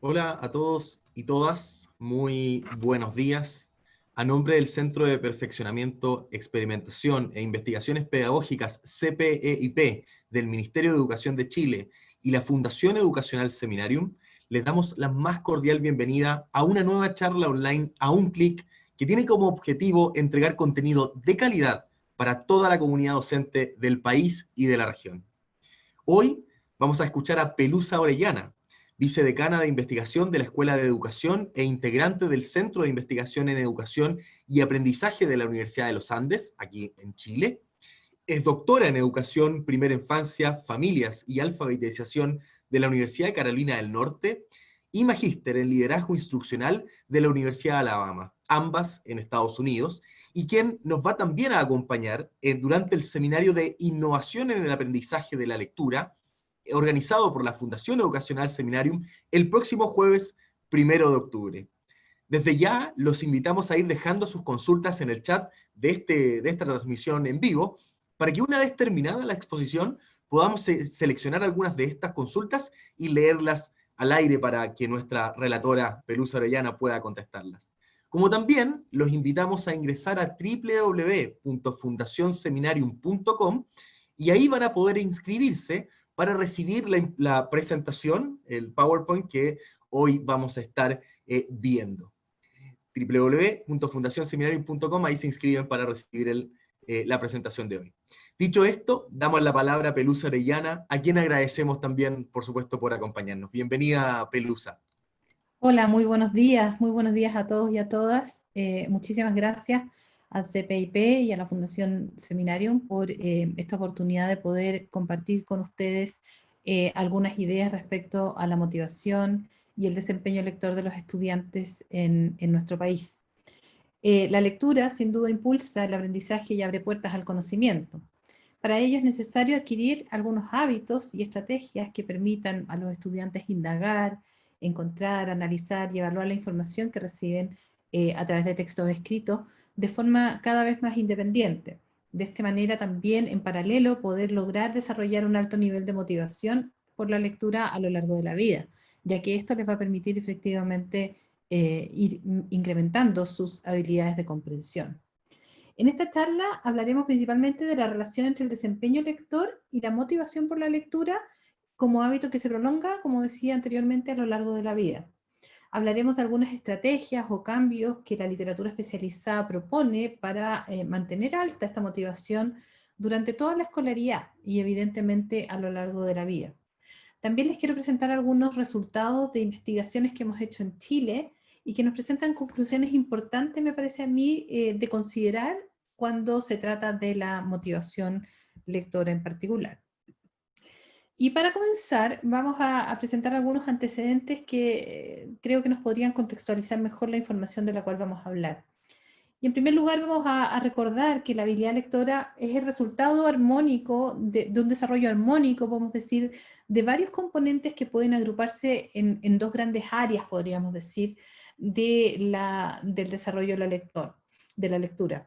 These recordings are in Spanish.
Hola a todos y todas, muy buenos días. A nombre del Centro de Perfeccionamiento, Experimentación e Investigaciones Pedagógicas CPEIP del Ministerio de Educación de Chile y la Fundación Educacional Seminarium, les damos la más cordial bienvenida a una nueva charla online a un clic que tiene como objetivo entregar contenido de calidad para toda la comunidad docente del país y de la región. Hoy vamos a escuchar a Pelusa Orellana, vicedecana de investigación de la Escuela de Educación e integrante del Centro de Investigación en Educación y Aprendizaje de la Universidad de los Andes, aquí en Chile. Es doctora en Educación, Primera Infancia, Familias y Alfabetización de la Universidad de Carolina del Norte y magíster en Liderazgo Instruccional de la Universidad de Alabama, ambas en Estados Unidos, y quien nos va también a acompañar durante el seminario de Innovación en el Aprendizaje de la Lectura, organizado por la Fundación Educacional Seminarium, el próximo jueves 1 de octubre. Desde ya los invitamos a ir dejando sus consultas en el chat de esta transmisión en vivo, para que una vez terminada la exposición podamos seleccionar algunas de estas consultas y leerlas al aire para que nuestra relatora Pelusa Orellana pueda contestarlas. Como también los invitamos a ingresar a www.fundacionseminarium.com y ahí van a poder inscribirse para recibir la presentación, el PowerPoint que hoy vamos a estar viendo. www.fundacionseminarium.com, ahí se inscriben para recibir la presentación de hoy. Dicho esto, damos la palabra a Pelusa Orellana, a quien agradecemos también, por supuesto, por acompañarnos. Bienvenida, Pelusa. Hola, muy buenos días a todos y a todas. Muchísimas gracias al CPIP y a la Fundación Seminarium por esta oportunidad de poder compartir con ustedes algunas ideas respecto a la motivación y el desempeño lector de los estudiantes en nuestro país. La lectura, sin duda, impulsa el aprendizaje y abre puertas al conocimiento. Para ello es necesario adquirir algunos hábitos y estrategias que permitan a los estudiantes indagar, encontrar, analizar y evaluar la información que reciben a través de textos escritos de forma cada vez más independiente. De esta manera también, en paralelo, poder lograr desarrollar un alto nivel de motivación por la lectura a lo largo de la vida, ya que esto les va a permitir efectivamente ir incrementando sus habilidades de comprensión. En esta charla hablaremos principalmente de la relación entre el desempeño lector y la motivación por la lectura como hábito que se prolonga, como decía anteriormente, a lo largo de la vida. Hablaremos de algunas estrategias o cambios que la literatura especializada propone para mantener alta esta motivación durante toda la escolaridad y evidentemente a lo largo de la vida. También les quiero presentar algunos resultados de investigaciones que hemos hecho en Chile y que nos presentan conclusiones importantes, me parece a mí, de considerar cuando se trata de la motivación lectora en particular. Y para comenzar, vamos a presentar algunos antecedentes que creo que nos podrían contextualizar mejor la información de la cual vamos a hablar. Y en primer lugar vamos a recordar que la habilidad lectora es el resultado armónico de un desarrollo armónico, podemos decir, de varios componentes que pueden agruparse en dos grandes áreas, podríamos decir, del desarrollo de la lectura.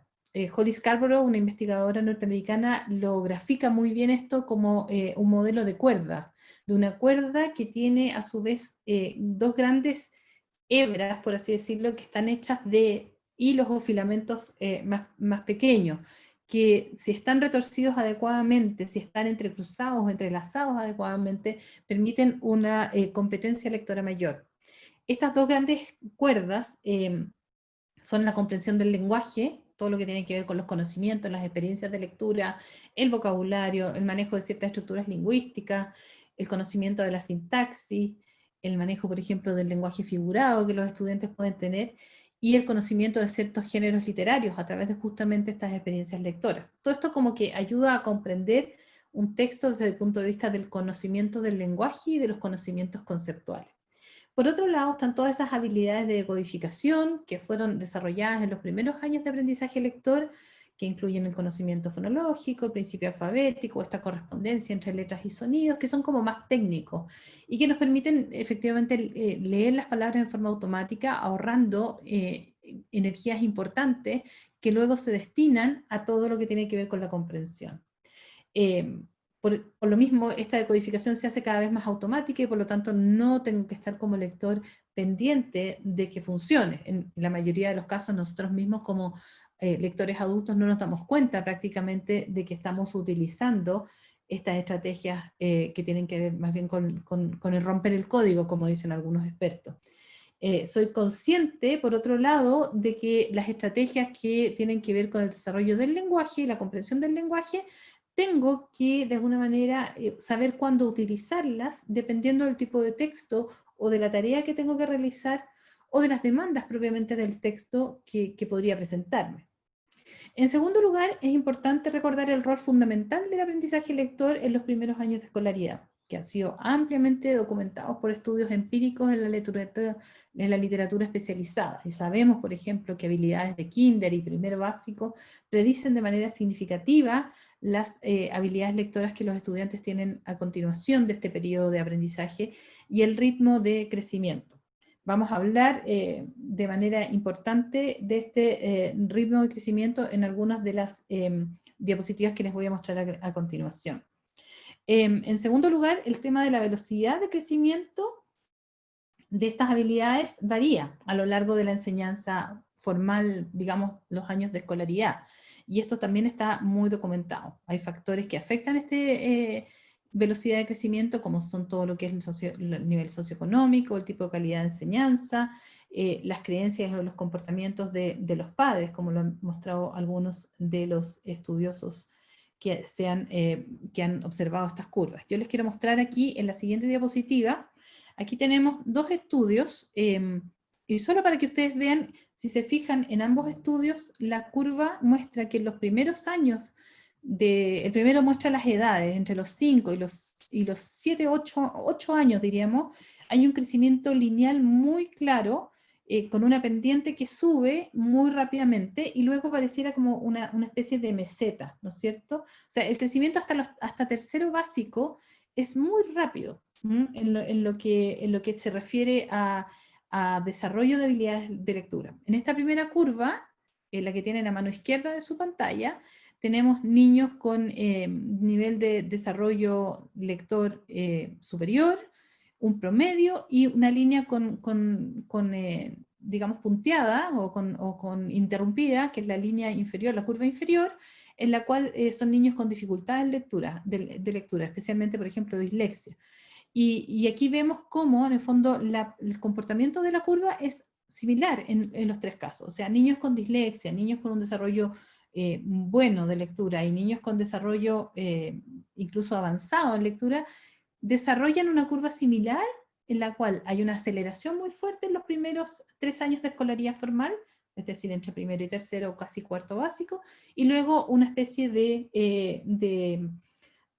Holly Scarborough, una investigadora norteamericana, lo grafica muy bien esto como un modelo de cuerda, de una cuerda que tiene a su vez dos grandes hebras, por así decirlo, que están hechas de hilos o filamentos más pequeños, que si están retorcidos adecuadamente, si están entrecruzados o entrelazados adecuadamente, permiten una competencia lectora mayor. Estas dos grandes cuerdas son la comprensión del lenguaje, todo lo que tiene que ver con los conocimientos, las experiencias de lectura, el vocabulario, el manejo de ciertas estructuras lingüísticas, el conocimiento de la sintaxis, el manejo, por ejemplo, del lenguaje figurado que los estudiantes pueden tener, y el conocimiento de ciertos géneros literarios a través de justamente estas experiencias lectoras. Todo esto como que ayuda a comprender un texto desde el punto de vista del conocimiento del lenguaje y de los conocimientos conceptuales. Por otro lado, están todas esas habilidades de codificación que fueron desarrolladas en los primeros años de aprendizaje lector, que incluyen el conocimiento fonológico, el principio alfabético, esta correspondencia entre letras y sonidos, que son como más técnicos, y que nos permiten efectivamente leer las palabras en forma automática, ahorrando energías importantes que luego se destinan a todo lo que tiene que ver con la comprensión. por lo mismo, esta decodificación se hace cada vez más automática y por lo tanto no tengo que estar como lector pendiente de que funcione. En la mayoría de los casos nosotros mismos como lectores adultos no nos damos cuenta prácticamente de que estamos utilizando estas estrategias que tienen que ver más bien con el romper el código, como dicen algunos expertos. Soy consciente, por otro lado, de que las estrategias que tienen que ver con el desarrollo del lenguaje y la comprensión del lenguaje, tengo que, de alguna manera, saber cuándo utilizarlas, dependiendo del tipo de texto o de la tarea que tengo que realizar, o de las demandas propiamente del texto que podría presentarme. En segundo lugar, es importante recordar el rol fundamental del aprendizaje lector en los primeros años de escolaridad, que han sido ampliamente documentados por estudios empíricos en la literatura especializada. Y sabemos, por ejemplo, que habilidades de kinder y primero básico predicen de manera significativa las habilidades lectoras que los estudiantes tienen a continuación de este periodo de aprendizaje y el ritmo de crecimiento. Vamos a hablar de manera importante de este ritmo de crecimiento en algunas de las diapositivas que les voy a mostrar a continuación. En segundo lugar, el tema de la velocidad de crecimiento de estas habilidades varía a lo largo de la enseñanza formal, digamos, los años de escolaridad. Y esto también está muy documentado. Hay factores que afectan velocidad de crecimiento, como son todo lo que es el nivel socioeconómico, el tipo de calidad de enseñanza, las creencias o los comportamientos de los padres, como lo han mostrado algunos de los estudiosos que han observado estas curvas. Yo les quiero mostrar aquí en la siguiente diapositiva. Aquí tenemos dos estudios, y solo para que ustedes vean, si se fijan en ambos estudios, la curva muestra que en los primeros años, el primero muestra las edades, entre los 5 y los 7, 8 años diríamos, hay un crecimiento lineal muy claro, con una pendiente que sube muy rápidamente, y luego pareciera como una especie de meseta, ¿no es cierto? O sea, el crecimiento hasta tercero básico es muy rápido. En lo que se refiere a desarrollo de habilidades de lectura. En esta primera curva, en la que tienen a mano izquierda de su pantalla, tenemos niños con nivel de desarrollo lector superior, un promedio y una línea digamos, punteada o con interrumpida, que es la línea inferior, la curva inferior, en la cual son niños con dificultad de lectura, especialmente, por ejemplo, dislexia. Y aquí vemos cómo, en el fondo, el comportamiento de la curva es similar en los tres casos. O sea, niños con dislexia, niños con un desarrollo bueno de lectura y niños con desarrollo incluso avanzado en lectura, desarrollan una curva similar en la cual hay una aceleración muy fuerte en los primeros 3 años de escolaridad formal, es decir, entre primero y tercero o casi cuarto básico, y luego una especie de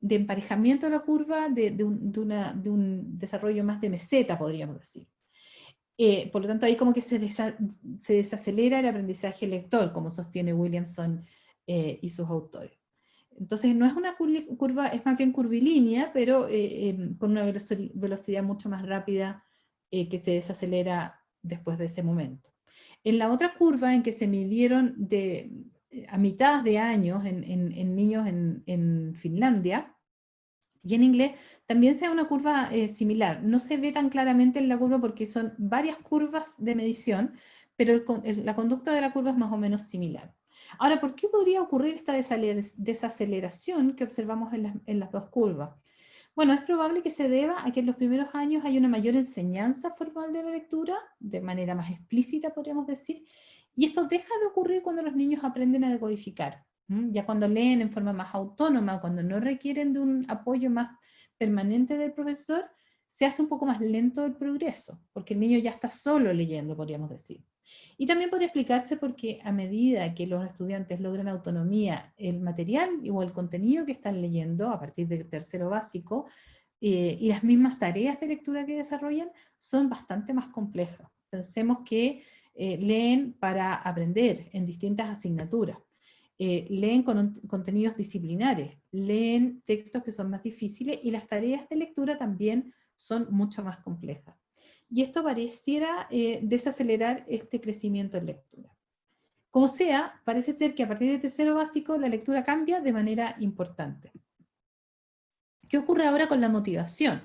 emparejamiento de la curva, de un desarrollo más de meseta, podríamos decir. Por lo tanto, ahí como que se desacelera el aprendizaje lector, como sostiene Williamson y sus autores. Entonces, no es una curva, es más bien curvilínea, pero con una velocidad mucho más rápida que se desacelera después de ese momento. En la otra curva, en que se midieron a mitad de años en niños en Finlandia, y en inglés también se da una curva similar. No se ve tan claramente en la curva porque son varias curvas de medición, pero la conducta de la curva es más o menos similar. Ahora, ¿por qué podría ocurrir esta desaceleración que observamos en las dos curvas? Bueno, es probable que se deba a que en los primeros años hay una mayor enseñanza formal de la lectura, de manera más explícita, podríamos decir, y esto deja de ocurrir cuando los niños aprenden a decodificar. Ya cuando leen en forma más autónoma, cuando no requieren de un apoyo más permanente del profesor, se hace un poco más lento el progreso, porque el niño ya está solo leyendo, podríamos decir. Y también podría explicarse porque a medida que los estudiantes logran autonomía, el material o el contenido que están leyendo a partir del tercero básico y las mismas tareas de lectura que desarrollan son bastante más complejas. Pensemos que leen para aprender en distintas asignaturas. Leen contenidos disciplinares, leen textos que son más difíciles y las tareas de lectura también son mucho más complejas. Y esto pareciera desacelerar este crecimiento en lectura. Como sea, parece ser que a partir del tercero básico la lectura cambia de manera importante. ¿Qué ocurre ahora con la motivación?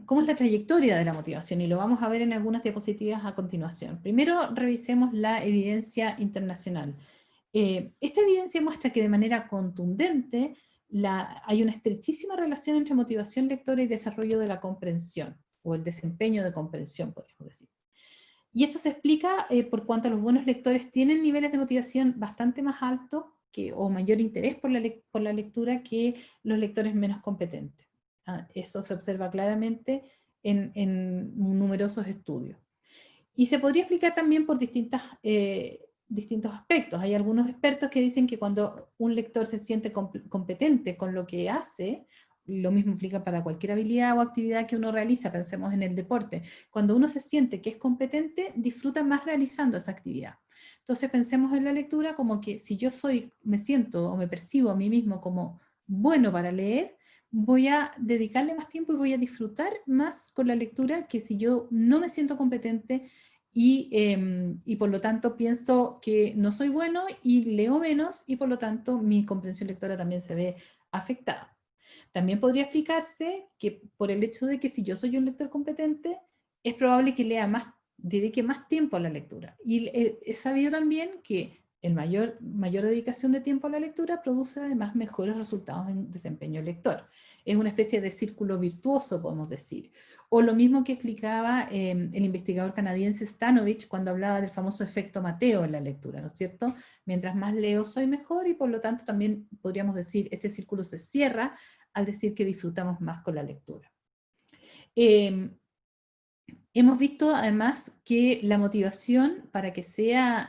¿Cómo es la trayectoria de la motivación? Y lo vamos a ver en algunas diapositivas a continuación. Primero, revisemos la evidencia internacional. Esta evidencia muestra que de manera contundente hay una estrechísima relación entre motivación lectora y desarrollo de la comprensión, o el desempeño de comprensión, podríamos decir. Y esto se explica por cuanto los buenos lectores tienen niveles de motivación bastante más altos o mayor interés por la lectura que los lectores menos competentes. Eso se observa claramente en numerosos estudios. Y se podría explicar también por distintos aspectos. Hay algunos expertos que dicen que cuando un lector se siente competente con lo que hace, lo mismo aplica para cualquier habilidad o actividad que uno realiza, pensemos en el deporte. Cuando uno se siente que es competente, disfruta más realizando esa actividad. Entonces pensemos en la lectura como que si yo me siento o me percibo a mí mismo como bueno para leer, voy a dedicarle más tiempo y voy a disfrutar más con la lectura que si yo no me siento competente y por lo tanto pienso que no soy bueno y leo menos y por lo tanto mi comprensión lectora también se ve afectada. También podría explicarse que por el hecho de que si yo soy un lector competente, es probable que dedique más tiempo a la lectura. Y es sabido también que mayor dedicación de tiempo a la lectura produce además mejores resultados en desempeño lector. Es una especie de círculo virtuoso, podemos decir. O lo mismo que explicaba el investigador canadiense Stanovich cuando hablaba del famoso efecto Mateo en la lectura, ¿no es cierto? Mientras más leo soy mejor y por lo tanto también podríamos decir este círculo se cierra al decir que disfrutamos más con la lectura. Hemos visto además que la motivación para que sea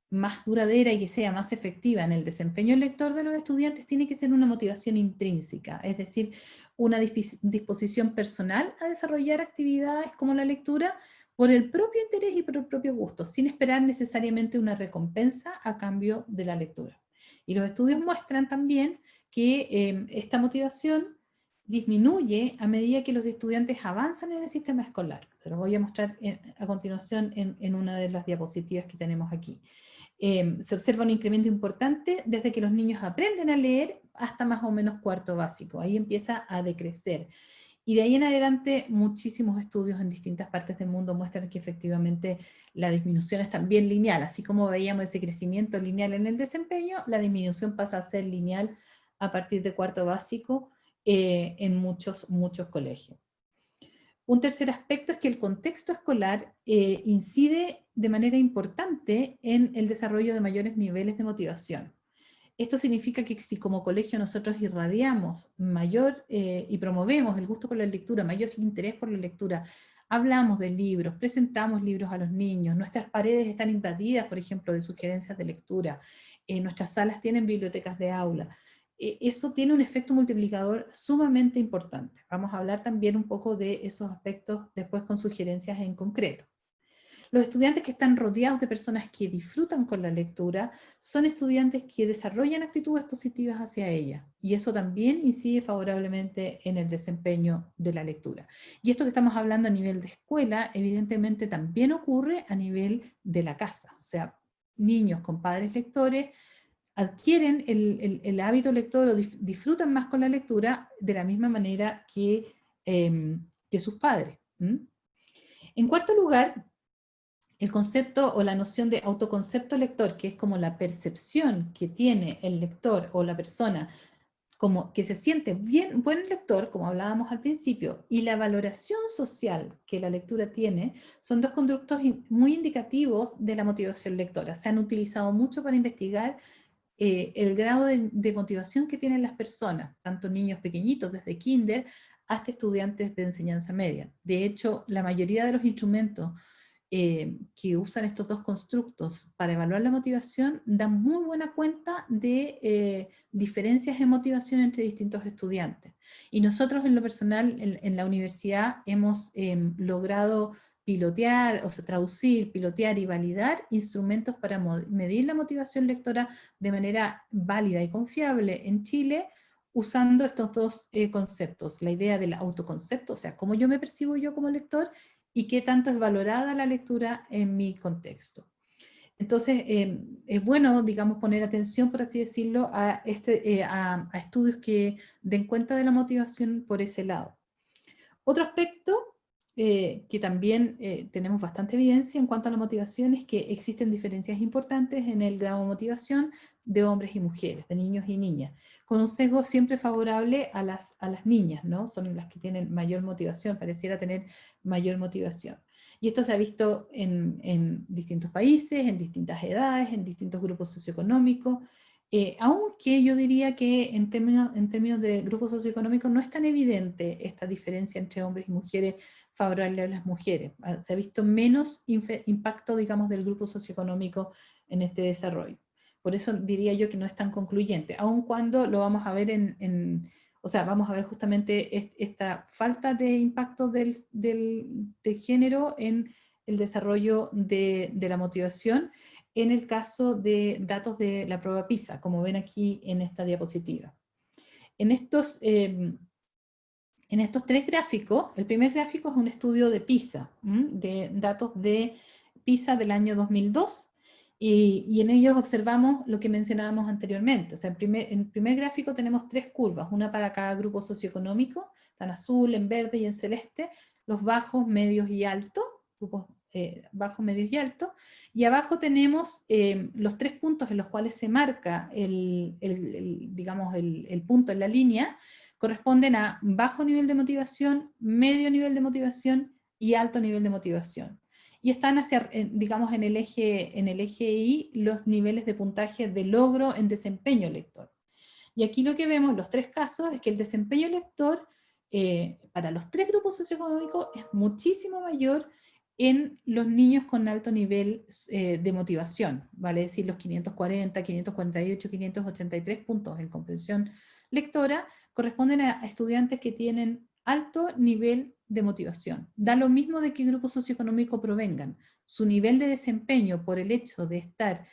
más duradera y que sea más efectiva en el desempeño lector de los estudiantes tiene que ser una motivación intrínseca, es decir, una disposición personal a desarrollar actividades como la lectura por el propio interés y por el propio gusto, sin esperar necesariamente una recompensa a cambio de la lectura. Y los estudios muestran también que esta motivación disminuye a medida que los estudiantes avanzan en el sistema escolar. Se lo voy a mostrar a continuación en una de las diapositivas que tenemos aquí. Se observa un incremento importante desde que los niños aprenden a leer hasta más o menos cuarto básico. Ahí empieza a decrecer. Y de ahí en adelante muchísimos estudios en distintas partes del mundo muestran que efectivamente la disminución es también lineal. Así como veíamos ese crecimiento lineal en el desempeño, la disminución pasa a ser lineal a partir de cuarto básico en muchos colegios. Un tercer aspecto es que el contexto escolar incide de manera importante en el desarrollo de mayores niveles de motivación. Esto significa que si como colegio nosotros irradiamos y promovemos el gusto por la lectura, mayor interés por la lectura, hablamos de libros, presentamos libros a los niños, nuestras paredes están invadidas, por ejemplo, de sugerencias de lectura, nuestras salas tienen bibliotecas de aula, eso tiene un efecto multiplicador sumamente importante. Vamos a hablar también un poco de esos aspectos después con sugerencias en concreto. Los estudiantes que están rodeados de personas que disfrutan con la lectura son estudiantes que desarrollan actitudes positivas hacia ella, y eso también incide favorablemente en el desempeño de la lectura. Y esto que estamos hablando a nivel de escuela, evidentemente también ocurre a nivel de la casa, o sea, niños con padres lectores adquieren el hábito lector o disfrutan más con la lectura de la misma manera que sus padres. En cuarto lugar, el concepto o la noción de autoconcepto lector, que es como la percepción que tiene el lector o la persona como que se siente buen lector, como hablábamos al principio, y la valoración social que la lectura tiene, son dos conductos muy indicativos de la motivación lectora. Se han utilizado mucho para investigar el grado de motivación que tienen las personas, tanto niños pequeñitos desde kinder hasta estudiantes de enseñanza media. De hecho, la mayoría de los instrumentos que usan estos dos constructos para evaluar la motivación dan muy buena cuenta de diferencias en motivación entre distintos estudiantes. Y nosotros en lo personal en la universidad hemos logrado pilotear, o sea, traducir, pilotear y validar instrumentos para medir la motivación lectora de manera válida y confiable en Chile, usando estos dos conceptos, la idea del autoconcepto, o sea, cómo yo me percibo yo como lector, y qué tanto es valorada la lectura en mi contexto. Entonces, es bueno, digamos, poner atención, por así decirlo, a estudios que den cuenta de la motivación por ese lado. Otro aspecto que también tenemos bastante evidencia en cuanto a la motivación es que existen diferencias importantes en el grado de motivación de hombres y mujeres, de niños y niñas, con un sesgo siempre favorable a las niñas, ¿no? Son las que tienen mayor motivación, pareciera tener mayor motivación. Y esto se ha visto en distintos países, en distintas edades, en distintos grupos socioeconómicos, aunque yo diría que en términos de grupos socioeconómicos no es tan evidente esta diferencia entre hombres y mujeres favorable a las mujeres. Se ha visto menos impacto, digamos, del grupo socioeconómico en este desarrollo. Por eso diría yo que no es tan concluyente, aun cuando lo vamos a ver o sea, vamos a ver justamente esta falta de impacto del género en el desarrollo de la motivación, en el caso de datos de la prueba PISA, como ven aquí en esta diapositiva. En estos tres gráficos, el primer gráfico es un estudio de PISA, de datos de PISA del año 2002, y en ellos observamos lo que mencionábamos anteriormente. O sea, en el primer gráfico tenemos tres curvas, una para cada grupo socioeconómico, en azul, en verde y en celeste, los bajos, medios y altos, grupos bajos, medios y altos, y abajo tenemos los tres puntos en los cuales se marca digamos, el punto en la línea, corresponden a bajo nivel de motivación, medio nivel de motivación y alto nivel de motivación. Y están hacia, digamos, en el eje Y los niveles de puntaje de logro en desempeño lector. Y aquí lo que vemos en los tres casos es que el desempeño lector para los tres grupos socioeconómicos es muchísimo mayor en los niños con alto nivel de motivación, vale decir los 540, 548, 583 puntos en comprensión lectora, corresponden a estudiantes que tienen alto nivel de motivación. Da lo mismo de qué grupo socioeconómico provengan. Su nivel de desempeño por el hecho de estar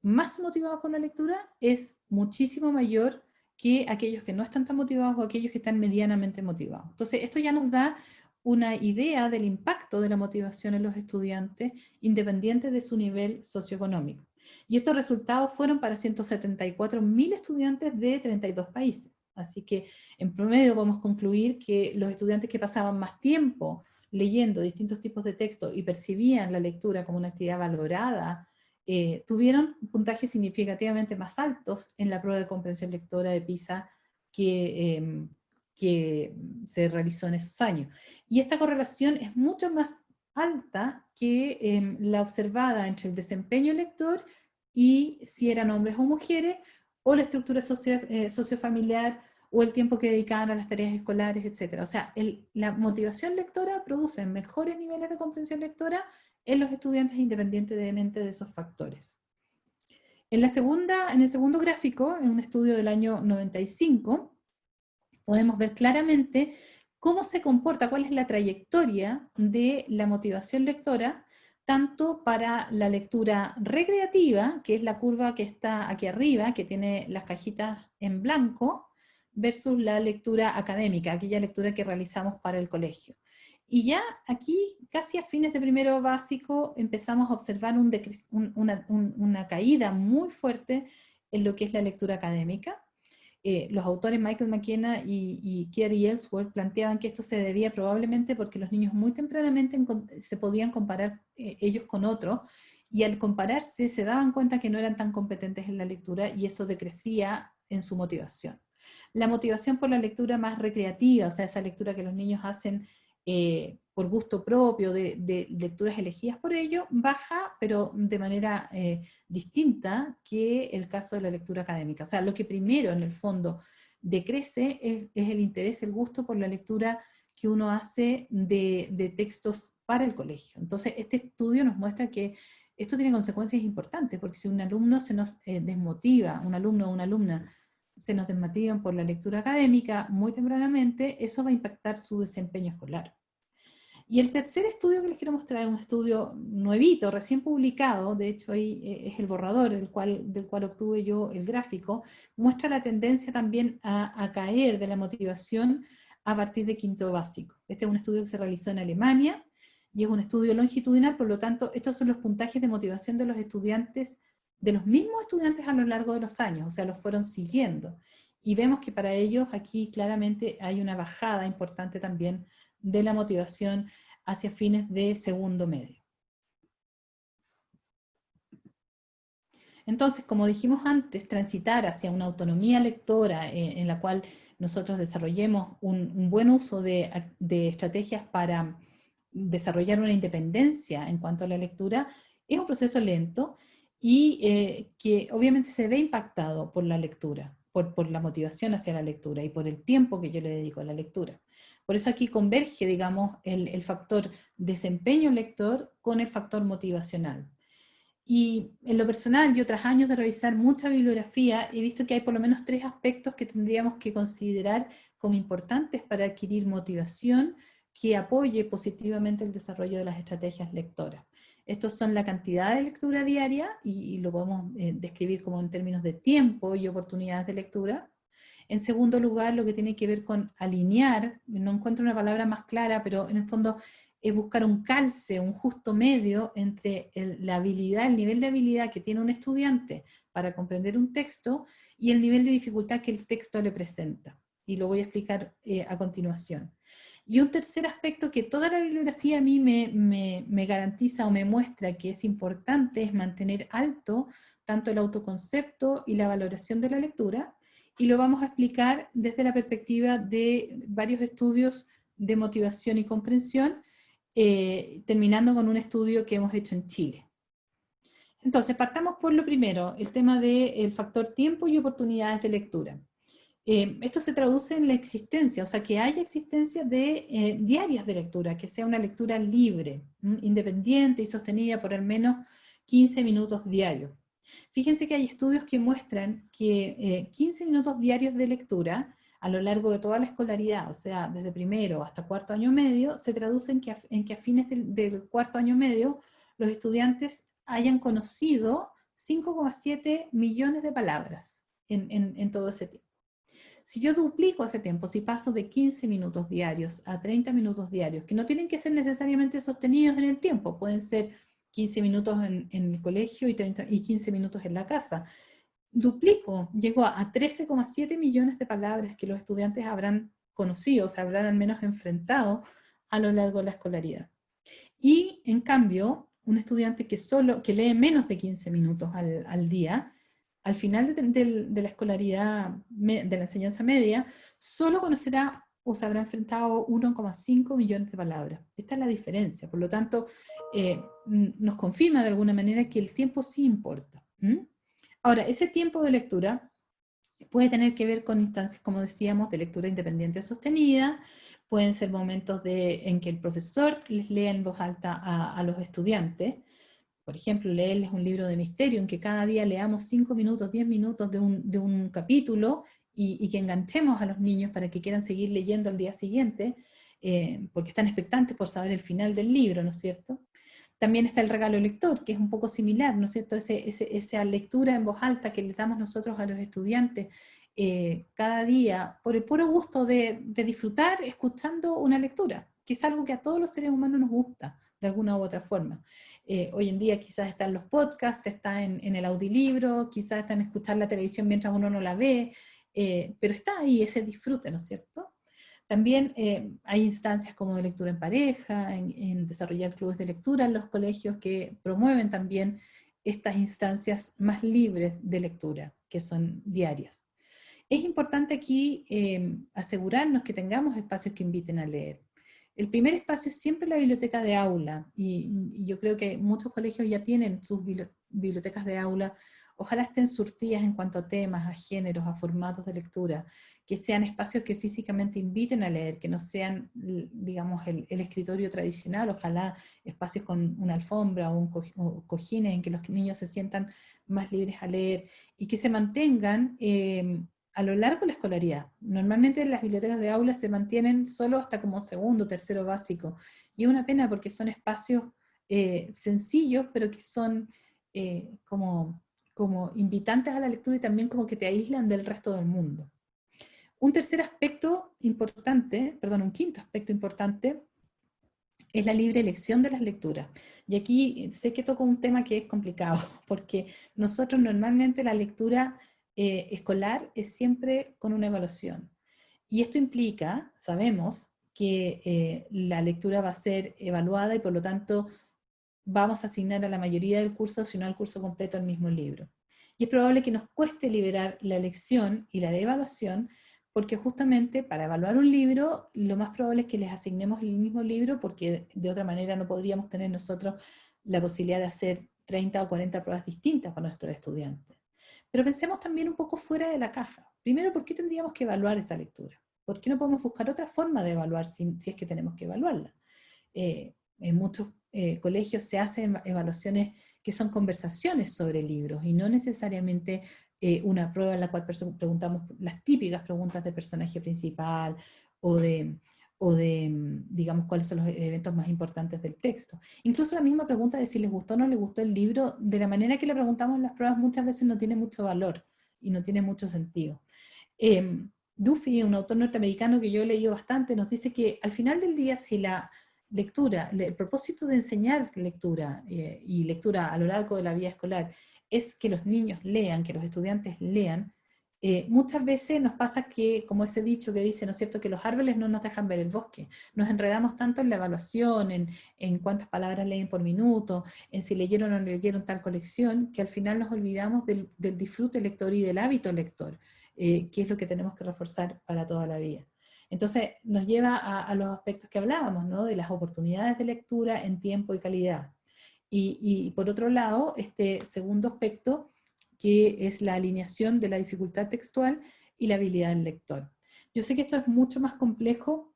más motivados por la lectura es muchísimo mayor que aquellos que no están tan motivados o aquellos que están medianamente motivados. Entonces, esto ya nos da una idea del impacto de la motivación en los estudiantes, independiente de su nivel socioeconómico. Y estos resultados fueron para 174.000 estudiantes de 32 países. Así que, en promedio, podemos concluir que los estudiantes que pasaban más tiempo leyendo distintos tipos de texto y percibían la lectura como una actividad valorada, tuvieron puntajes significativamente más altos en la prueba de comprensión lectora de PISA que se realizó en esos años. Y esta correlación es mucho más alta que la observada entre el desempeño lector y si eran hombres o mujeres, o la estructura sociofamiliar, o el tiempo que dedicaban a las tareas escolares, etc. O sea, la motivación lectora produce mejores niveles de comprensión lectora en los estudiantes independientemente de esos factores. En el segundo gráfico, en un estudio del año 95, podemos ver claramente cómo se comporta, cuál es la trayectoria de la motivación lectora, tanto para la lectura recreativa, que es la curva que está aquí arriba, que tiene las cajitas en blanco, versus la lectura académica, aquella lectura que realizamos para el colegio. Y ya aquí, casi a fines de primero básico, empezamos a observar una caída muy fuerte en lo que es la lectura académica. Los autores Michael McKenna y Kerry Ellsworth planteaban que esto se debía probablemente porque los niños muy tempranamente se podían comparar ellos con otros, y al compararse se daban cuenta que no eran tan competentes en la lectura, y eso decrecía en su motivación. La motivación por la lectura más recreativa, o sea, esa lectura que los niños hacen por gusto propio, de lecturas elegidas por ellos, baja, pero de manera distinta que el caso de la lectura académica. O sea, lo que primero en el fondo decrece es el interés, el gusto por la lectura que uno hace de textos para el colegio. Entonces, este estudio nos muestra que esto tiene consecuencias importantes, porque si un alumno se nos desmotiva, un alumno o una alumna se nos desmotivan por la lectura académica muy tempranamente, eso va a impactar su desempeño escolar. Y el tercer estudio que les quiero mostrar es un estudio nuevito, recién publicado, de hecho ahí es el borrador del cual obtuve yo el gráfico, muestra la tendencia también a caer de la motivación a partir de quinto básico. Este es un estudio que se realizó en Alemania, y es un estudio longitudinal, por lo tanto, estos son los puntajes de motivación de los estudiantes, de los mismos estudiantes a lo largo de los años, o sea, los fueron siguiendo. Y vemos que para ellos aquí claramente hay una bajada importante también de la motivación hacia fines de segundo medio. Entonces, como dijimos antes, transitar hacia una autonomía lectora en la cual nosotros desarrollemos un buen uso de estrategias para desarrollar una independencia en cuanto a la lectura, es un proceso lento y que obviamente se ve impactado por la lectura, por la motivación hacia la lectura y por el tiempo que yo le dedico a la lectura. Por eso aquí converge, digamos, el factor desempeño lector con el factor motivacional. Y en lo personal, yo tras años de revisar mucha bibliografía, he visto que hay por lo menos 3 aspectos que tendríamos que considerar como importantes para adquirir motivación que apoye positivamente el desarrollo de las estrategias lectoras. Estos son la cantidad de lectura diaria, y lo podemos describir como en términos de tiempo y oportunidades de lectura. En segundo lugar, lo que tiene que ver con alinear, no encuentro una palabra más clara, pero en el fondo es buscar un calce, un justo medio entre la habilidad, el nivel de habilidad que tiene un estudiante para comprender un texto y el nivel de dificultad que el texto le presenta. Y lo voy a explicar a continuación. Y un tercer aspecto que toda la bibliografía a mí me garantiza o me muestra que es importante es mantener alto tanto el autoconcepto y la valoración de la lectura, y lo vamos a explicar desde la perspectiva de varios estudios de motivación y comprensión, terminando con un estudio que hemos hecho en Chile. Entonces, partamos por lo primero, el tema del factor tiempo y oportunidades de lectura. Esto se traduce en la existencia, o sea, que haya existencia de diarias de lectura, que sea una lectura libre, independiente y sostenida por al menos 15 minutos diarios. Fíjense que hay estudios que muestran que 15 minutos diarios de lectura a lo largo de toda la escolaridad, o sea, desde primero hasta cuarto año medio, se traducen en que a fines del cuarto año medio los estudiantes hayan conocido 5,7 millones de palabras en todo ese tiempo. Si yo duplico ese tiempo, si paso de 15 minutos diarios a 30 minutos diarios, que no tienen que ser necesariamente sostenidos en el tiempo, pueden ser 15 minutos en el colegio y 15 minutos en la casa. Duplico, llego a 13,7 millones de palabras que los estudiantes habrán conocido, o sea, habrán al menos enfrentado a lo largo de la escolaridad. Y en cambio, un estudiante que lee menos de 15 minutos al día, al final de la escolaridad, de la enseñanza media, solo conocerá o se habrá enfrentado 1,5 millones de palabras. Esta es la diferencia. Por lo tanto, nos confirma de alguna manera que el tiempo sí importa. Ahora, ese tiempo de lectura puede tener que ver con instancias, como decíamos, de lectura independiente sostenida, pueden ser momentos en que el profesor les lea en voz alta a los estudiantes. Por ejemplo, leerles un libro de misterio en que cada día leamos 5 minutos, 10 minutos de un capítulo y que enganchemos a los niños para que quieran seguir leyendo al día siguiente, porque están expectantes por saber el final del libro, ¿no es cierto? También está el regalo lector, que es un poco similar, ¿no es cierto? Esa lectura en voz alta que les damos nosotros a los estudiantes cada día, por el puro gusto de disfrutar escuchando una lectura, que es algo que a todos los seres humanos nos gusta, de alguna u otra forma. Hoy en día quizás están los podcasts, está en el audiolibro, quizás está en escuchar la televisión mientras uno no la ve, pero está ahí ese disfrute, ¿no es cierto? También hay instancias como de lectura en pareja, en desarrollar clubes de lectura en los colegios que promueven también estas instancias más libres de lectura, que son diarias. Es importante aquí asegurarnos que tengamos espacios que inviten a leer. El primer espacio es siempre la biblioteca de aula, y yo creo que muchos colegios ya tienen sus bibliotecas de aula. Ojalá estén surtidas en cuanto a temas, a géneros, a formatos de lectura, que sean espacios que físicamente inviten a leer, que no sean, digamos, el escritorio tradicional, ojalá espacios con una alfombra o cojines en que los niños se sientan más libres a leer, y que se mantengan a lo largo de la escolaridad. Normalmente las bibliotecas de aula se mantienen solo hasta como segundo, tercero básico, y es una pena porque son espacios sencillos, pero que son como invitantes a la lectura y también como que te aíslan del resto del mundo. Un quinto aspecto importante es la libre elección de las lecturas. Y aquí sé que toco un tema que es complicado, porque nosotros normalmente la lectura escolar es siempre con una evaluación. Y esto implica, sabemos, que la lectura va a ser evaluada y por lo tanto vamos a asignar a la mayoría del curso, si no al curso completo, el mismo libro. Y es probable que nos cueste liberar la elección y la evaluación, porque justamente para evaluar un libro, lo más probable es que les asignemos el mismo libro, porque de otra manera no podríamos tener nosotros la posibilidad de hacer 30 o 40 pruebas distintas para nuestros estudiantes. Pero pensemos también un poco fuera de la caja. Primero, ¿por qué tendríamos que evaluar esa lectura? ¿Por qué no podemos buscar otra forma de evaluar si es que tenemos que evaluarla? En muchos colegios se hacen evaluaciones que son conversaciones sobre libros y no necesariamente una prueba en la cual preguntamos las típicas preguntas de personaje principal o digamos, cuáles son los eventos más importantes del texto. Incluso la misma pregunta de si les gustó o no les gustó el libro, de la manera que le preguntamos en las pruebas, muchas veces no tiene mucho valor y no tiene mucho sentido. Duffy, un autor norteamericano que yo he leído bastante, nos dice que al final del día, si la lectura, el propósito de enseñar lectura y lectura a lo largo de la vida escolar es que los niños lean, que los estudiantes lean, muchas veces nos pasa que, como ese dicho que dice, ¿no es cierto?, que los árboles no nos dejan ver el bosque. Nos enredamos tanto en la evaluación, en cuántas palabras leen por minuto, en si leyeron o no leyeron tal colección, que al final nos olvidamos del disfrute lector y del hábito lector, que es lo que tenemos que reforzar para toda la vida. Entonces nos lleva a los aspectos que hablábamos, ¿no?, de las oportunidades de lectura en tiempo y calidad. Y por otro lado, este segundo aspecto, que es la alineación de la dificultad textual y la habilidad del lector. Yo sé que esto es mucho más complejo,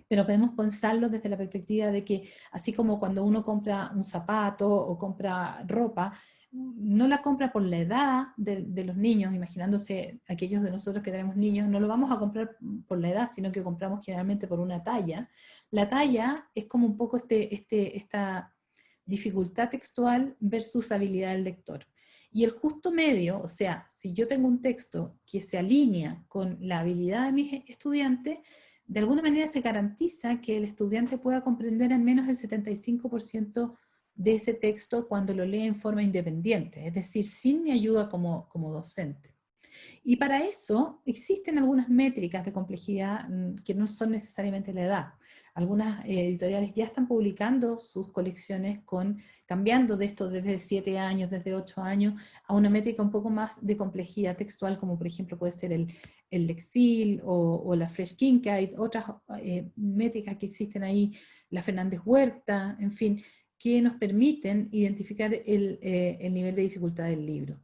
pero podemos pensarlo desde la perspectiva de que, así como cuando uno compra un zapato o compra ropa, no la compra por la edad de los niños, imaginándose aquellos de nosotros que tenemos niños, no lo vamos a comprar por la edad, sino que compramos generalmente por una talla. La talla es como un poco esta dificultad textual versus habilidad del lector. Y el justo medio, o sea, si yo tengo un texto que se alinea con la habilidad de mis estudiantes, de alguna manera se garantiza que el estudiante pueda comprender al menos el 75% de ese texto cuando lo lee en forma independiente, es decir, sin mi ayuda como docente. Y para eso existen algunas métricas de complejidad que no son necesariamente la edad. Algunas editoriales ya están publicando sus colecciones cambiando de esto desde 7 años, desde 8 años, a una métrica un poco más de complejidad textual, como por ejemplo puede ser el Lexil o la Fresh Kincaid, otras métricas que existen ahí, la Fernández Huerta, en fin, que nos permiten identificar el nivel de dificultad del libro.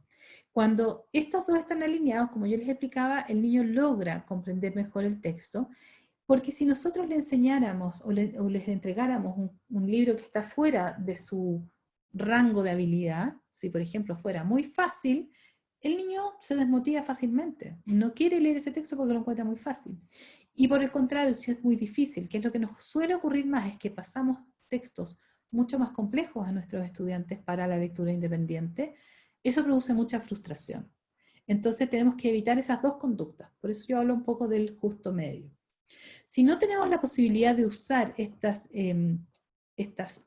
Cuando estos dos están alineados, como yo les explicaba, el niño logra comprender mejor el texto, porque si nosotros le enseñáramos o les entregáramos un libro que está fuera de su rango de habilidad, si por ejemplo fuera muy fácil, el niño se desmotiva fácilmente, no quiere leer ese texto porque lo encuentra muy fácil. Y por el contrario, si es muy difícil, que es lo que nos suele ocurrir más, es que pasamos textos mucho más complejos a nuestros estudiantes para la lectura independiente, eso produce mucha frustración. Entonces tenemos que evitar esas dos conductas, por eso yo hablo un poco del justo medio. Si no tenemos la posibilidad de usar estas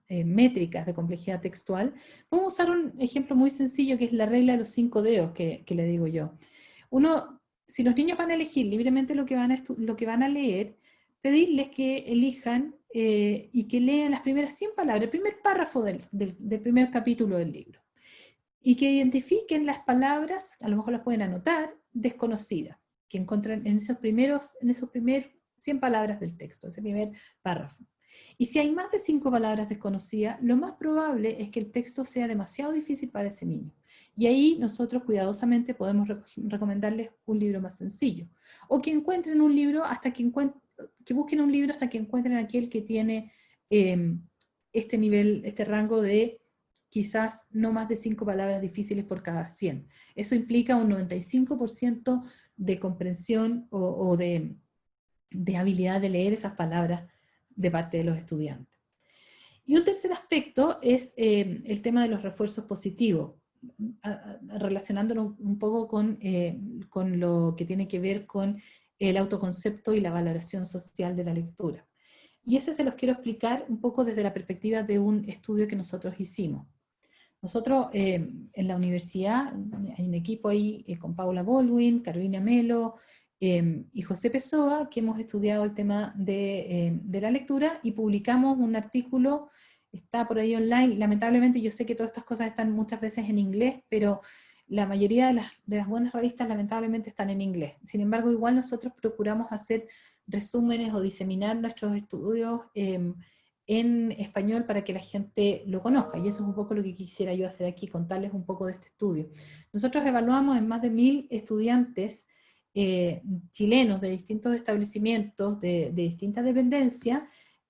métricas de complejidad textual, podemos usar un ejemplo muy sencillo que es la regla de los 5 dedos que le digo yo. Si los niños van a elegir libremente lo que van a leer, pedirles que elijan y que lean las primeras 100 palabras, el primer párrafo del primer capítulo del libro. Y que identifiquen las palabras, a lo mejor las pueden anotar, desconocidas, que encuentran en esos primeros 100 palabras del texto, ese primer párrafo. Y si hay más de 5 palabras desconocidas, lo más probable es que el texto sea demasiado difícil para ese niño. Y ahí nosotros cuidadosamente podemos recomendarles un libro más sencillo. O que encuentren un libro que busquen un libro hasta que encuentren aquel que tiene este nivel, este rango de quizás no más de 5 palabras difíciles por cada 100. Eso implica un 95% de comprensión o de habilidad de leer esas palabras de parte de los estudiantes. Y un tercer aspecto es el tema de los refuerzos positivos, relacionándonos un poco con lo que tiene que ver con el autoconcepto y la valoración social de la lectura. Y ese se los quiero explicar un poco desde la perspectiva de un estudio que nosotros hicimos. Nosotros en la universidad hay un equipo ahí con Paula Baldwin, Carolina Melo y José Pessoa, que hemos estudiado el tema de la lectura y publicamos un artículo, está por ahí online. Lamentablemente yo sé que todas estas cosas están muchas veces en inglés, pero la mayoría de las buenas revistas lamentablemente están en inglés. Sin embargo, igual nosotros procuramos hacer resúmenes o diseminar nuestros estudios en español para que la gente lo conozca, y eso es un poco lo que quisiera yo hacer aquí, contarles un poco de este estudio. Nosotros evaluamos en más de 1000 estudiantes chilenos de distintos establecimientos, de distintas dependencias,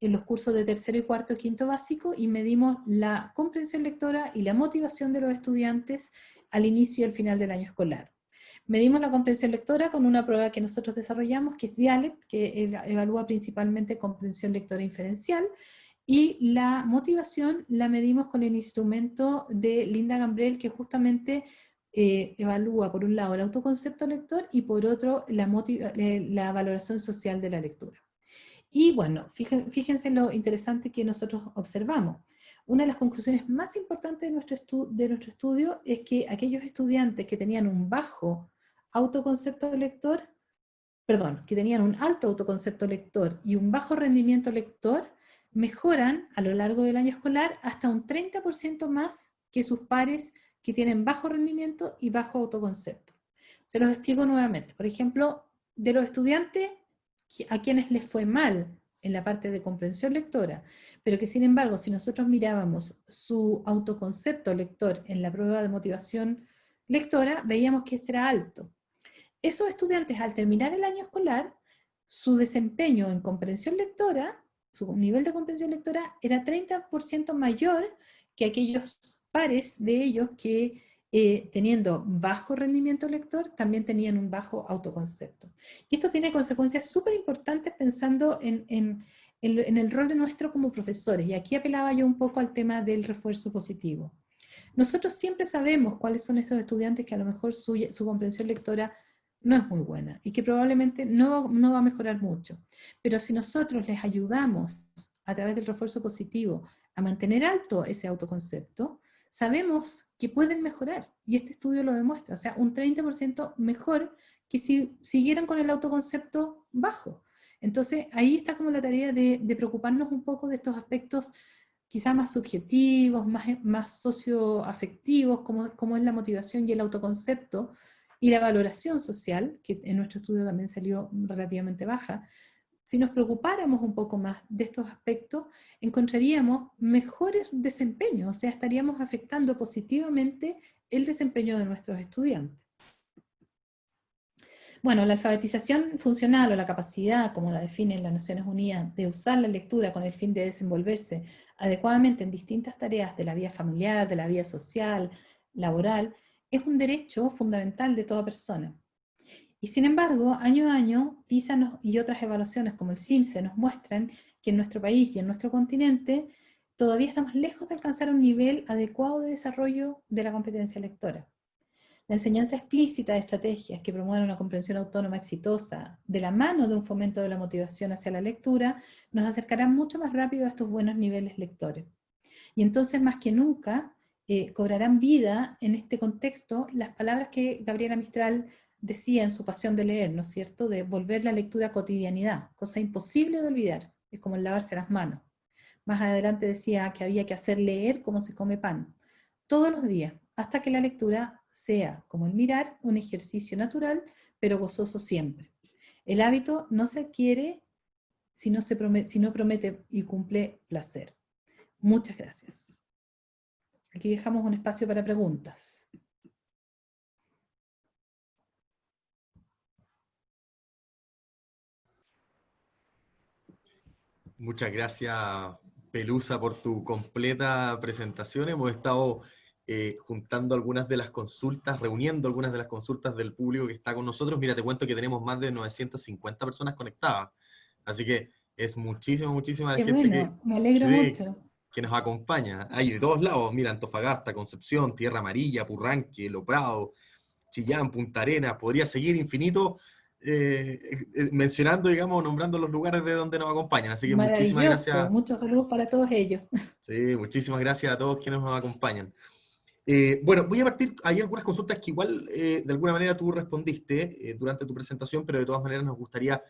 en los cursos de tercero y cuarto y quinto básico, y medimos la comprensión lectora y la motivación de los estudiantes al inicio y al final del año escolar. Medimos la comprensión lectora con una prueba que nosotros desarrollamos, que es Dialect, que evalúa principalmente comprensión lectora inferencial, y la motivación la medimos con el instrumento de Linda Gambrell, que justamente evalúa por un lado el autoconcepto lector y por otro la valoración social de la lectura. Y bueno, fíjense lo interesante que nosotros observamos. Una de las conclusiones más importantes de nuestro estudio es que aquellos estudiantes que tenían un bajo autoconcepto lector, perdón, que tenían un alto autoconcepto lector y un bajo rendimiento lector, mejoran a lo largo del año escolar hasta un 30% más que sus pares que tienen bajo rendimiento y bajo autoconcepto. Se los explico nuevamente. Por ejemplo, de los estudiantes a quienes les fue mal en la parte de comprensión lectora, pero que sin embargo, si nosotros mirábamos su autoconcepto lector en la prueba de motivación lectora, veíamos que este era alto. Esos estudiantes, al terminar el año escolar, su desempeño en comprensión lectora, su nivel de comprensión lectora, era 30% mayor que aquellos pares de ellos que, teniendo bajo rendimiento lector, también tenían un bajo autoconcepto. Y esto tiene consecuencias súper importantes pensando en el rol de nuestro como profesores. Y aquí apelaba yo un poco al tema del refuerzo positivo. Nosotros siempre sabemos cuáles son esos estudiantes que a lo mejor su comprensión lectora no es muy buena y que probablemente no va a mejorar mucho. Pero si nosotros les ayudamos a través del refuerzo positivo a mantener alto ese autoconcepto, sabemos que pueden mejorar, y este estudio lo demuestra, o sea, un 30% mejor que si siguieran con el autoconcepto bajo. Entonces, ahí está como la tarea de preocuparnos un poco de estos aspectos quizá más subjetivos, más socioafectivos, como es la motivación y el autoconcepto, y la valoración social, que en nuestro estudio también salió relativamente baja. Si nos preocupáramos un poco más de estos aspectos, encontraríamos mejores desempeños, o sea, estaríamos afectando positivamente el desempeño de nuestros estudiantes. Bueno, la alfabetización funcional o la capacidad, como la definen las Naciones Unidas, de usar la lectura con el fin de desenvolverse adecuadamente en distintas tareas de la vida familiar, de la vida social, laboral, es un derecho fundamental de toda persona. Y sin embargo, año a año, PISA y otras evaluaciones como el CIMSE nos muestran que en nuestro país y en nuestro continente todavía estamos lejos de alcanzar un nivel adecuado de desarrollo de la competencia lectora. La enseñanza explícita de estrategias que promuevan una comprensión autónoma exitosa, de la mano de un fomento de la motivación hacia la lectura, nos acercará mucho más rápido a estos buenos niveles lectores. Y entonces, más que nunca, cobrarán vida en este contexto las palabras que Gabriela Mistral decía en su Pasión de leer, ¿no es cierto?, de volver la lectura cotidianidad, cosa imposible de olvidar, es como el lavarse las manos. Más adelante decía que había que hacer leer como se come pan, todos los días, hasta que la lectura sea, como el mirar, un ejercicio natural, pero gozoso siempre. El hábito no se adquiere si no promete y cumple placer. Muchas gracias. Aquí dejamos un espacio para preguntas. Muchas gracias, Pelusa, por tu completa presentación. Hemos estado juntando algunas de las consultas, reuniendo algunas de las consultas del público que está con nosotros. Mira, te cuento que tenemos más de 950 personas conectadas, así que es muchísima la Qué gente bueno, me alegro sí, mucho. que nos acompaña. Hay de todos lados, mira, Antofagasta, Concepción, Tierra Amarilla, Purranque, Lo Prado, Chillán, Punta Arenas, podría seguir infinito mencionando, digamos, nombrando los lugares de donde nos acompañan. Así que muchísimas Maravilloso, gracias. muchos saludos para todos ellos. Sí, muchísimas gracias a todos quienes nos acompañan. Bueno, voy a partir, hay algunas consultas que igual de alguna manera tú respondiste durante tu presentación, pero de todas maneras nos gustaría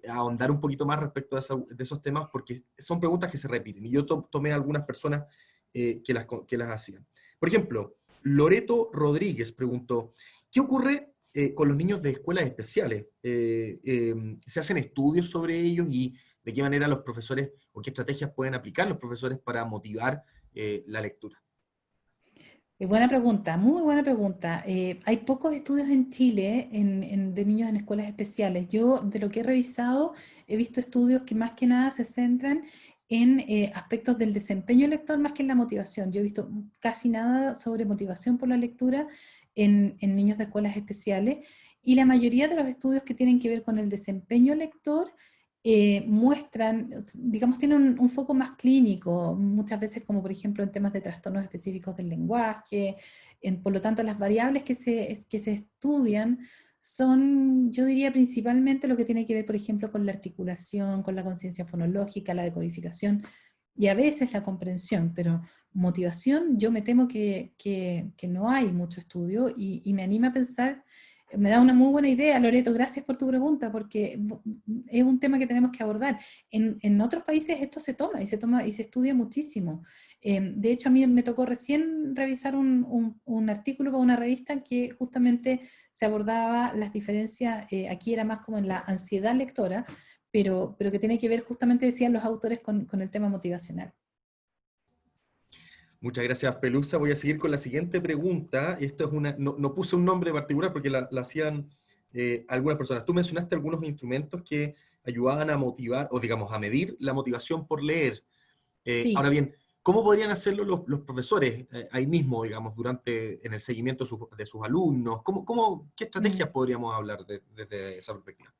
ahondar un poquito más respecto de esos temas, porque son preguntas que se repiten, y yo tomé algunas personas que las hacían. Por ejemplo, Loreto Rodríguez preguntó, ¿qué ocurre con los niños de escuelas especiales? ¿Se hacen estudios sobre ellos y de qué manera los profesores o qué estrategias pueden aplicar los profesores para motivar la lectura? Buena pregunta, muy buena pregunta. Hay pocos estudios en Chile de niños en escuelas especiales. Yo, de lo que he revisado, he visto estudios que más que nada se centran en aspectos del desempeño lector más que en la motivación. Yo he visto casi nada sobre motivación por la lectura en niños de escuelas especiales, y la mayoría de los estudios que tienen que ver con el desempeño lector muestran, digamos, tienen un foco más clínico, muchas veces como por ejemplo en temas de trastornos específicos del lenguaje. Por lo tanto, las variables que se estudian son, yo diría, principalmente lo que tiene que ver, por ejemplo, con la articulación, con la conciencia fonológica, la decodificación y a veces la comprensión, pero motivación, yo me temo que no hay mucho estudio, y me anima a pensar. Me da una muy buena idea, Loreto, gracias por tu pregunta, porque es un tema que tenemos que abordar. En otros países esto se toma y se estudia muchísimo. De hecho, a mí me tocó recién revisar un artículo para una revista que justamente se abordaba las diferencias, aquí era más como en la ansiedad lectora, pero que tiene que ver justamente, decían los autores, con el tema motivacional. Muchas gracias, Pelusa. Voy a seguir con la siguiente pregunta. Esto es no puse un nombre particular porque la hacían algunas personas. Tú mencionaste algunos instrumentos que ayudaban a motivar, o digamos, a medir la motivación por leer. Ahora Sí. bien, ¿cómo podrían hacerlo los profesores ahí mismo, digamos, en el seguimiento de sus alumnos? ¿Qué estrategias Mm. podríamos hablar desde esa perspectiva?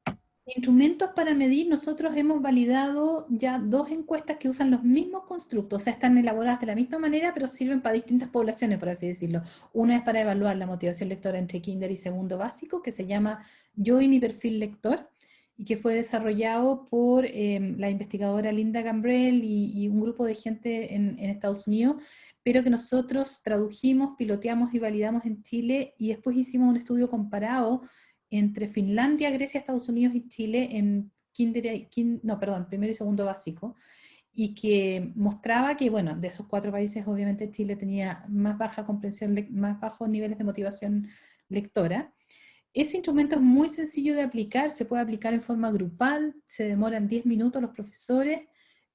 Instrumentos para medir, nosotros hemos validado ya dos encuestas que usan los mismos constructos, o sea, están elaboradas de la misma manera, pero sirven para distintas poblaciones, por así decirlo. Una es para evaluar la motivación lectora entre kinder y segundo básico, que se llama Yo y mi perfil lector, y que fue desarrollado por la investigadora Linda Gambrell y un grupo de gente en Estados Unidos, pero que nosotros tradujimos, piloteamos y validamos en Chile, y después hicimos un estudio comparado entre Finlandia, Grecia, Estados Unidos y Chile en primero y segundo básico, y que mostraba que, bueno, de esos cuatro países, obviamente Chile tenía más baja comprensión, más bajos niveles de motivación lectora. Ese instrumento es muy sencillo de aplicar, se puede aplicar en forma grupal, se demoran 10 minutos los profesores,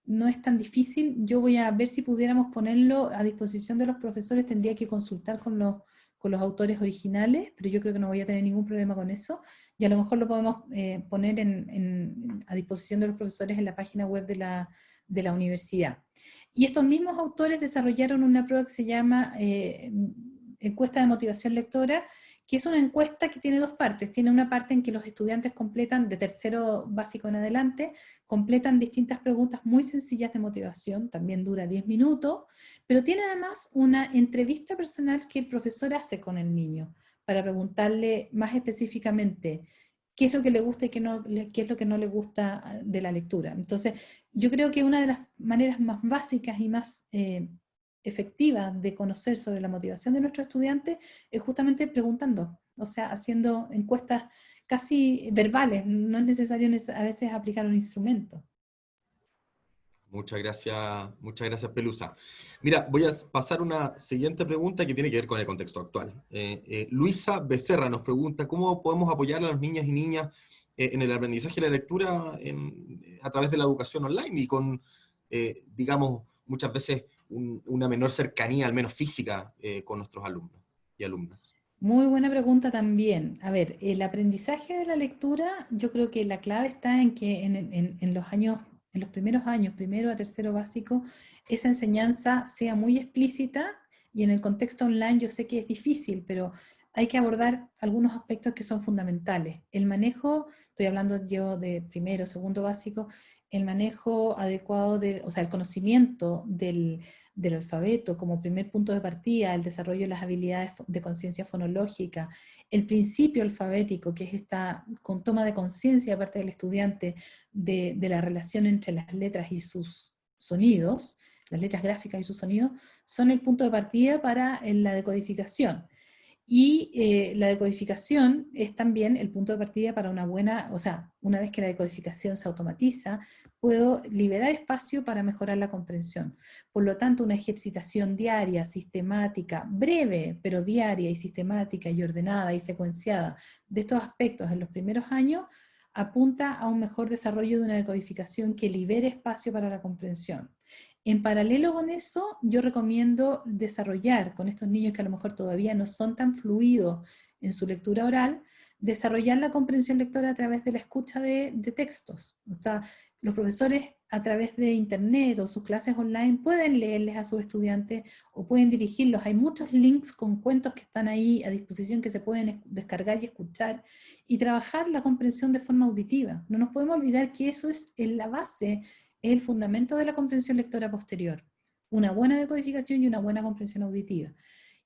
no es tan difícil. Yo voy a ver si pudiéramos ponerlo a disposición de los profesores, tendría que consultar con los autores originales, pero yo creo que no voy a tener ningún problema con eso, y a lo mejor lo podemos poner a disposición de los profesores en la página web de la universidad. Y estos mismos autores desarrollaron una prueba que se llama encuesta de motivación lectora, que es una encuesta que tiene dos partes. Tiene una parte en que los estudiantes completan, de tercero básico en adelante, completan distintas preguntas muy sencillas de motivación, también dura 10 minutos, pero tiene además una entrevista personal que el profesor hace con el niño para preguntarle más específicamente qué es lo que le gusta y qué es lo que no le gusta de la lectura. Entonces, yo creo que una de las maneras más básicas y más efectivas de conocer sobre la motivación de nuestros estudiantes es justamente preguntando, o sea, haciendo encuestas casi verbales, no es necesario a veces aplicar un instrumento. Muchas gracias, Pelusa. Mira, voy a pasar una siguiente pregunta que tiene que ver con el contexto actual. Luisa Becerra nos pregunta, ¿cómo podemos apoyar a los niños y niñas en el aprendizaje de la lectura a través de la educación online y con, digamos, muchas veces una menor cercanía, al menos física, con nuestros alumnos y alumnas? Muy buena pregunta también. A ver, el aprendizaje de la lectura, yo creo que la clave está en que en los años, en los primeros años, primero a tercero básico, esa enseñanza sea muy explícita, y en el contexto online yo sé que es difícil, pero hay que abordar algunos aspectos que son fundamentales. El manejo, estoy hablando yo de primero, segundo básico, el manejo adecuado o sea, el conocimiento del alfabeto como primer punto de partida, el desarrollo de las habilidades de conciencia fonológica, el principio alfabético, que es esta con toma de conciencia de parte del estudiante de la relación entre las letras y sus sonidos, las letras gráficas y sus sonidos, son el punto de partida para la decodificación. Y la decodificación es también el punto de partida para una buena, o sea, una vez que la decodificación se automatiza, puedo liberar espacio para mejorar la comprensión. Por lo tanto, una ejercitación diaria, sistemática, breve, pero diaria y sistemática y ordenada y secuenciada de estos aspectos en los primeros años, apunta a un mejor desarrollo de una decodificación que libere espacio para la comprensión. En paralelo con eso, yo recomiendo desarrollar con estos niños que a lo mejor todavía no son tan fluidos en su lectura oral, desarrollar la comprensión lectora a través de la escucha de textos. O sea, los profesores a través de internet o sus clases online pueden leerles a sus estudiantes o pueden dirigirlos. Hay muchos links con cuentos que están ahí a disposición que se pueden descargar y escuchar y trabajar la comprensión de forma auditiva. No nos podemos olvidar que eso es en la base, es el fundamento de la comprensión lectora posterior. Una buena decodificación y una buena comprensión auditiva.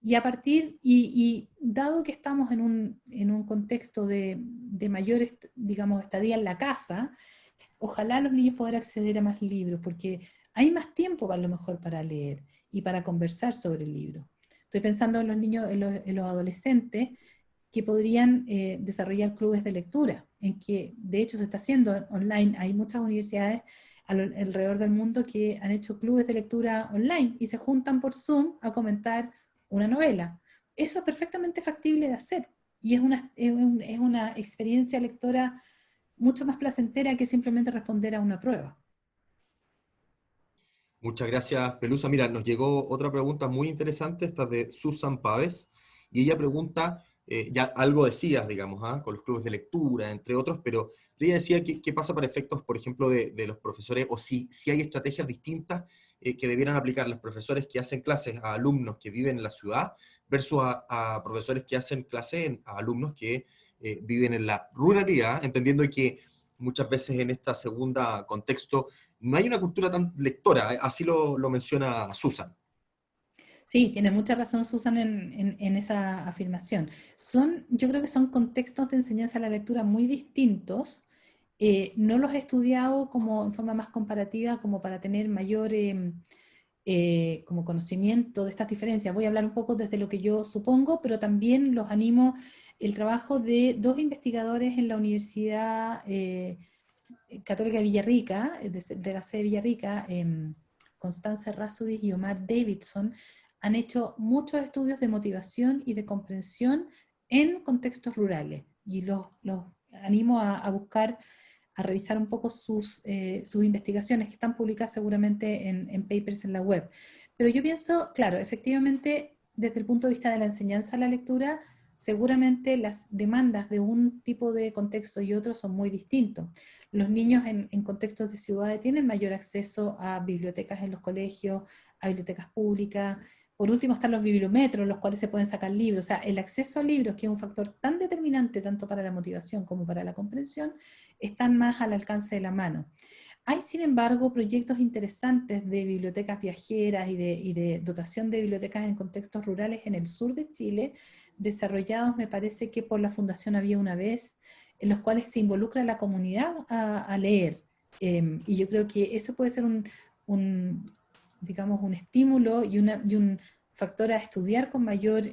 Y a partir, y dado que estamos en un contexto de mayor, digamos, estadía en la casa, ojalá los niños puedan acceder a más libros, porque hay más tiempo a lo mejor para leer y para conversar sobre el libro. Estoy pensando en los niños, en los adolescentes, que podrían desarrollar clubes de lectura, en que de hecho se está haciendo online. Hay muchas universidades alrededor del mundo que han hecho clubes de lectura online y se juntan por Zoom a comentar una novela. Eso es perfectamente factible de hacer y es una experiencia lectora mucho más placentera que simplemente responder a una prueba. Muchas gracias, Pelusa. Mira, nos llegó otra pregunta muy interesante, esta de Susan Paves, y ella pregunta, ya algo decías, digamos, ¿ah? Con los clubes de lectura, entre otros, pero ella decía qué pasa para efectos, por ejemplo, de los profesores, o si hay estrategias distintas que debieran aplicar los profesores que hacen clases a alumnos que viven en la ciudad versus a profesores que hacen clases a alumnos que viven en la ruralidad, entendiendo que muchas veces en esta segunda contexto no hay una cultura tan lectora, así lo menciona Susan. Sí, tiene mucha razón Susan en esa afirmación. Yo creo que son contextos de enseñanza a la lectura muy distintos. No los he estudiado como en forma más comparativa, como para tener mayor como conocimiento de estas diferencias. Voy a hablar un poco desde lo que yo supongo, pero también los animo el trabajo de dos investigadores en la Universidad Católica de Villarrica, de la sede de Villarrica, Constanza Errázuriz y Omar Davidson, han hecho muchos estudios de motivación y de comprensión en contextos rurales. Y los animo a buscar, a revisar un poco sus investigaciones que están publicadas seguramente en papers en la web. Pero yo pienso, claro, efectivamente, desde el punto de vista de la enseñanza a la lectura, seguramente las demandas de un tipo de contexto y otro son muy distintos. Los niños en contextos de ciudades tienen mayor acceso a bibliotecas en los colegios, a bibliotecas públicas. Por último están los bibliometros, los cuales se pueden sacar libros. O sea, el acceso a libros, que es un factor tan determinante tanto para la motivación como para la comprensión, están más al alcance de la mano. Hay, sin embargo, proyectos interesantes de bibliotecas viajeras y de dotación de bibliotecas en contextos rurales en el sur de Chile, desarrollados, me parece que por la Fundación Había una vez, en los cuales se involucra a la comunidad a leer. Y yo creo que eso puede ser un, digamos, un estímulo y un factor a estudiar con mayor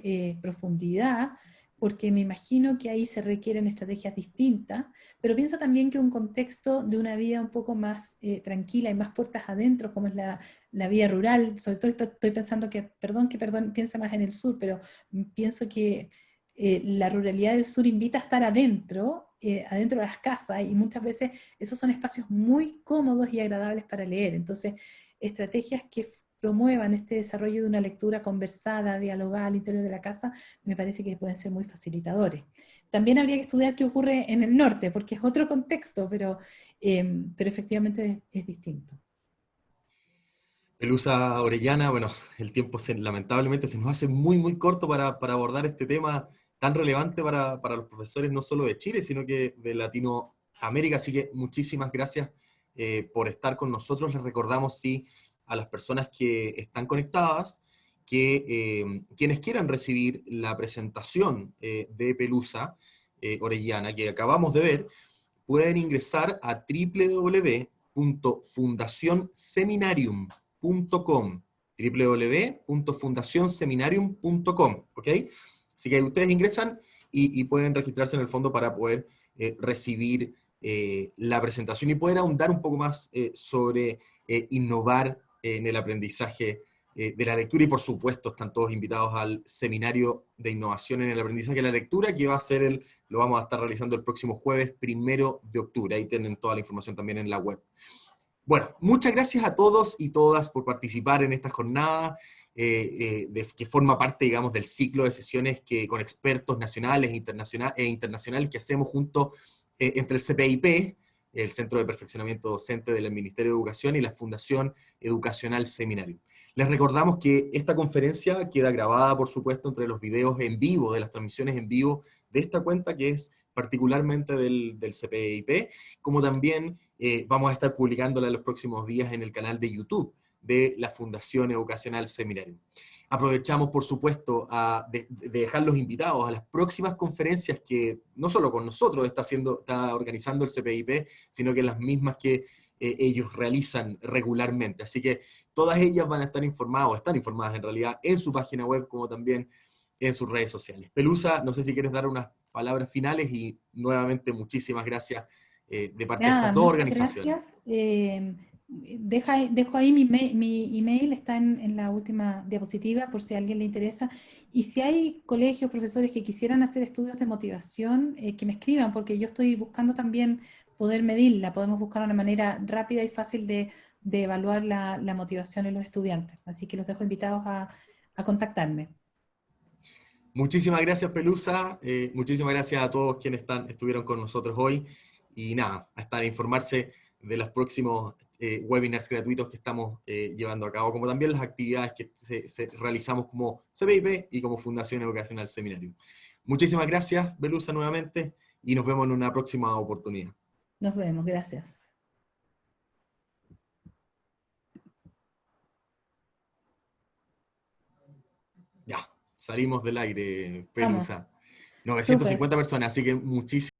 profundidad, porque me imagino que ahí se requieren estrategias distintas, pero pienso también que un contexto de una vida un poco más tranquila y más puertas adentro, como es la vida rural, sobre todo estoy pensando que piense más en el sur, pero pienso que la ruralidad del sur invita a estar adentro, adentro de las casas, y muchas veces esos son espacios muy cómodos y agradables para leer. Entonces, estrategias que promuevan este desarrollo de una lectura conversada, dialogada al interior de la casa, me parece que pueden ser muy facilitadores. También habría que estudiar qué ocurre en el norte, porque es otro contexto, pero efectivamente es distinto. Pelusa Orellana, bueno, el tiempo lamentablemente se nos hace muy corto para abordar este tema tan relevante para los profesores no solo de Chile, sino que de Latinoamérica. Así que muchísimas gracias por estar con nosotros. Les recordamos, si a las personas que están conectadas que quienes quieran recibir la presentación de Pelusa Orellana que acabamos de ver, pueden ingresar a www.fundacionseminarium.com www.fundacionseminarium.com, ¿ok? Así que ustedes ingresan y pueden registrarse en el fondo para poder recibir la presentación y poder ahondar un poco más sobre innovar en el aprendizaje de la lectura, y por supuesto están todos invitados al seminario de innovación en el aprendizaje de la lectura, que va a ser lo vamos a estar realizando el próximo jueves 1 de octubre. Ahí tienen toda la información también en la web. Bueno, muchas gracias a todos y todas por participar en esta jornada, que forma parte, digamos, del ciclo de sesiones con expertos nacionales e internacionales que hacemos junto entre el CPIP, el Centro de Perfeccionamiento Docente del Ministerio de Educación, y la Fundación Educacional Seminario. Les recordamos que esta conferencia queda grabada, por supuesto, entre los videos en vivo, de las transmisiones en vivo de esta cuenta, que es particularmente del CPIP, como también vamos a estar publicándola en los próximos días en el canal de YouTube de la Fundación Educacional Seminario. Aprovechamos, por supuesto, de dejarlos invitados a las próximas conferencias que no solo con nosotros está organizando el CPIP, sino que las mismas que ellos realizan regularmente. Así que todas ellas van a estar informadas, o están informadas en realidad, en su página web, como también en sus redes sociales. Pelusa, no sé si quieres dar unas palabras finales, y nuevamente muchísimas gracias de parte de Nada, estas dos muchas organizaciones. gracias. Dejo ahí mi email, está en la última diapositiva por si a alguien le interesa. Y si hay colegios, profesores que quisieran hacer estudios de motivación, que me escriban, porque yo estoy buscando también poder medirla. Podemos buscar una manera rápida y fácil de evaluar la motivación en los estudiantes. Así que los dejo invitados a contactarme. Muchísimas gracias, Pelusa. Muchísimas gracias a todos quienes estuvieron con nosotros hoy. Y nada, a informarse de los próximos webinars gratuitos que estamos llevando a cabo, como también las actividades que realizamos como CPIP y como Fundación Educacional Seminario. Muchísimas gracias, Pelusa, nuevamente, y nos vemos en una próxima oportunidad. Nos vemos, gracias. Ya, salimos del aire, Vamos, Pelusa. súper. 950 personas, así que muchísimas